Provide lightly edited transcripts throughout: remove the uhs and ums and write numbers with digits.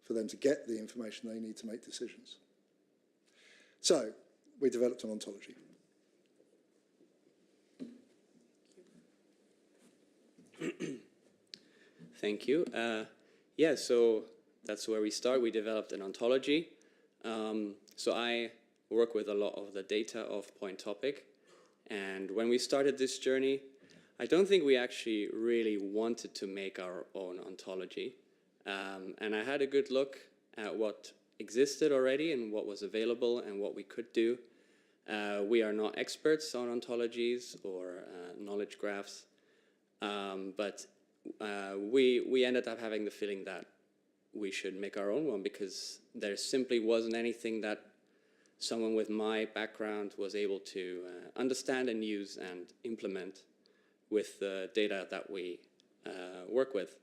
for them to get the information they need to make decisions. So we developed an ontology. Thank you. Yeah, so that's where we start. We developed an ontology. So I work with a lot of the data of Point Topic. And when we started this journey, I don't think we actually really wanted to make our own ontology. And I had a good look at what existed already and what was available and what we could do. We are not experts on ontologies or knowledge graphs, but we ended up having the feeling that we should make our own one because there simply wasn't anything that someone with my background was able to understand and use and implement with the data that we work with.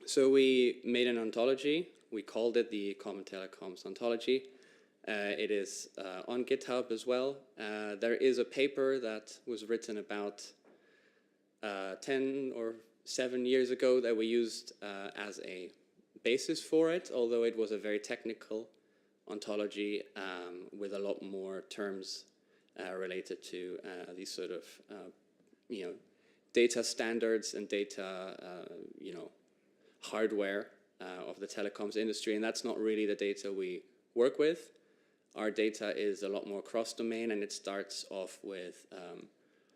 So we made an ontology. We called it the Common Telecoms Ontology. It is on GitHub as well. There is a paper that was written about 10 or 7 years ago that we used as a basis for it, although it was a very technical ontology with a lot more terms related to these sort of data standards and data hardware of the telecoms industry, and that's not really the data we work with. Our data is a lot more cross-domain, and it starts off with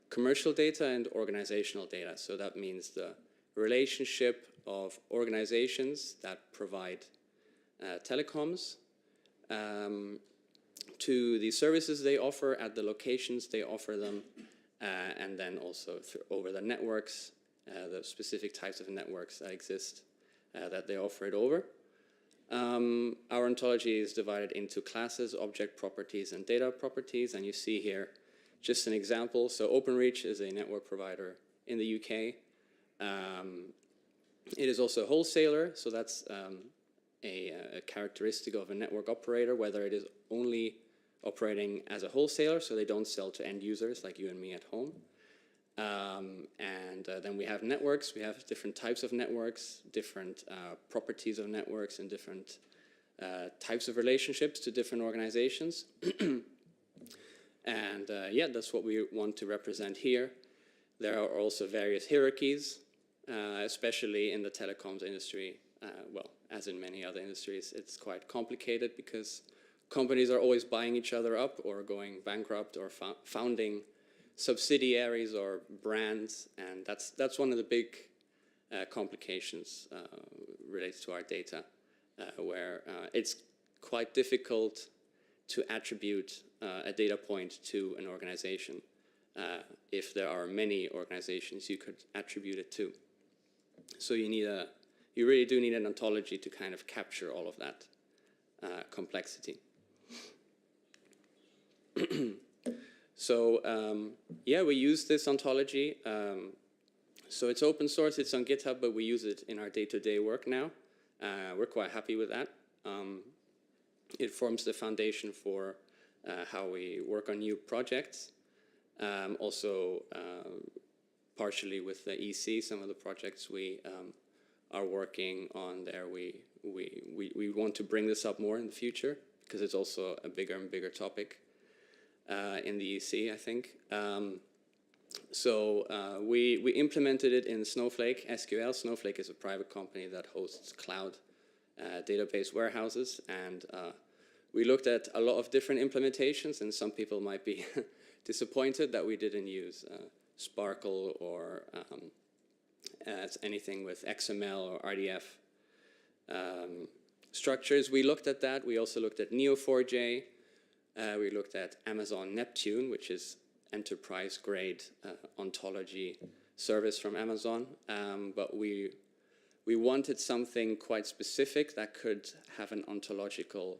commercial data and organizational data. So that means the relationship of organizations that provide telecoms to the services they offer at the locations they offer them, and then also over the networks, the specific types of networks that exist that they offer it over. Our ontology is divided into classes, object properties, and data properties, and you see here just an example. So Openreach is a network provider in the UK. It is also a wholesaler, so that's a characteristic of a network operator, whether it is only operating as a wholesaler, so they don't sell to end users like you and me at home. Then we have networks. We have different types of networks, different properties of networks, and different types of relationships to different organizations. And yeah, that's what we want to represent here. There are also various hierarchies, especially in the telecoms industry. Well, as in many other industries, it's quite complicated because companies are always buying each other up or going bankrupt or founding subsidiaries or brands, and that's one of the big complications related to our data, where it's quite difficult to attribute a data point to an organization. If there are many organizations you could attribute it to. So you really do need an ontology to kind of capture all of that complexity. So yeah, we use this ontology. So it's open source, it's on GitHub, but we use it in our day-to-day work now. We're quite happy with that. It forms the foundation for how we work on new projects. Also, partially with the EC, some of the projects we are working on there, we want to bring this up more in the future because it's also a bigger and bigger topic in the EC, I think. We implemented it in Snowflake SQL. Snowflake is a private company that hosts cloud database warehouses, and we looked at a lot of different implementations, and some people might be disappointed that we didn't use Sparkle or anything with XML or RDF structures. We looked at that. We also looked at Neo4j. We looked at Amazon Neptune, which is enterprise-grade ontology service from Amazon. But we wanted something quite specific that could have an ontological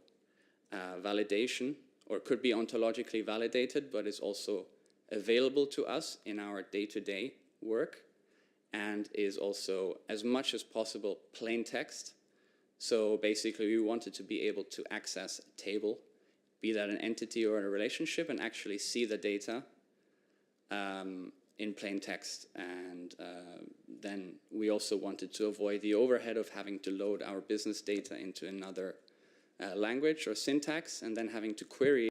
validation, or could be ontologically validated, but is also available to us in our day-to-day work, and is also, as much as possible, plain text. So basically, we wanted to be able to access a table, be that an entity or a relationship, and actually see the data in plain text. And then we also wanted to avoid the overhead of having to load our business data into another language or syntax and then having to query